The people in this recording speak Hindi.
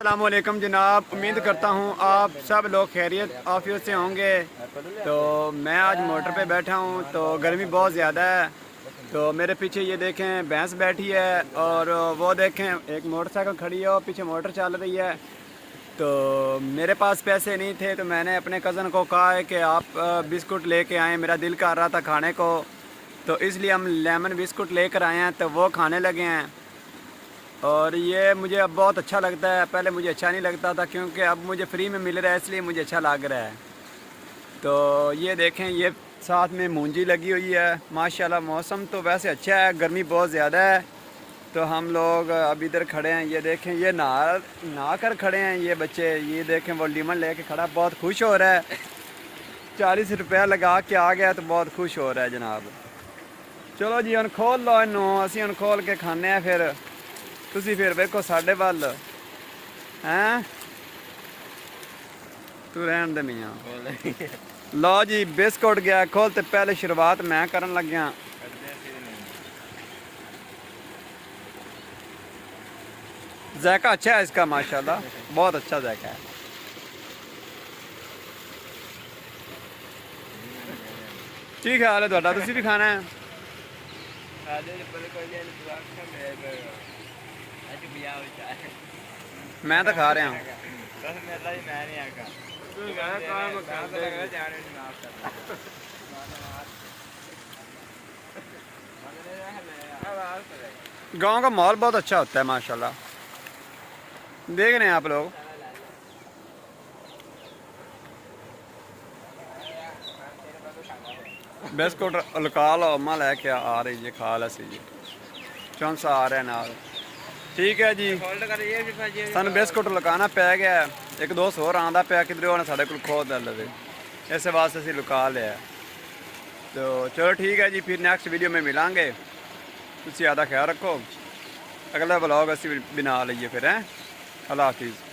अस्सलामुअलैकुम जनाब, उम्मीद करता हूँ आप सब लोग खैरियत आफियत से होंगे। तो मैं आज मोटर पे बैठा हूँ तो गर्मी बहुत ज़्यादा है। तो मेरे पीछे ये देखें भैंस बैठी है और वो देखें एक मोटरसाइकिल खड़ी है और पीछे मोटर चल रही है। तो मेरे पास पैसे नहीं थे तो मैंने अपने कज़न को कहा है कि आप बिस्कुट लेके आएँ, मेरा दिल कर रहा था खाने को, तो इसलिए हम लेमन बिस्कुट लेकर आए हैं। तो वो खाने लगे हैं और ये मुझे अब बहुत अच्छा लगता है। पहले मुझे अच्छा नहीं लगता था क्योंकि अब मुझे फ्री में मिल रहा है, इसलिए मुझे अच्छा लग रहा है। तो ये देखें, ये साथ में मूंजी लगी हुई है। माशाल्लाह मौसम तो वैसे अच्छा है, गर्मी बहुत ज़्यादा है। तो हम लोग अब इधर खड़े हैं, ये देखें, ये नहा कर खड़े हैं ये बच्चे। ये देखें वो लीमन लेके खड़ा, बहुत खुश हो रहा है। 40 रुपया लगा के आ गया तो बहुत खुश हो रहा है जनाब। चलो जी हम खोल लो इनू, असी हम खोल के खाने हैं फिर। तुसी फिर वेखो साढ़े वाल हैं, तू रहन दे मियां। लो जी बिस्कुट गया खोल, तो पहले शुरुआत मैं करन लग गया। जायका अच्छा है इसका, माशाल्लाह बहुत अच्छा जायका है। ठीक है हाल है तुहाडा, तुसी भी खाना है? मैं तो खा रहा हूँ। गांव का माहौल बहुत अच्छा होता है माशाल्लाह, देख रहे हैं आप लोग। बिस्कुट लुका लो, अम्मा लैके आ रही जी, खा ला सी जी, चौंसा आ रहा है नाल। ठीक है जी, सानू बिस्कुट लुकाना पै गया। एक दोस्त होर आंदा पिया किधरे उन्हें साढ़े को खो दे लवे, इस वास्ते असीं लुका लिया। तो चलो ठीक है जी, फिर नैक्सट वीडियो में मिलांगे। तुसीं ज़्यादा ख्याल रखो, अगला ब्लॉग असीं बना लीए फिर हैं। अल्लाह हाफिज़।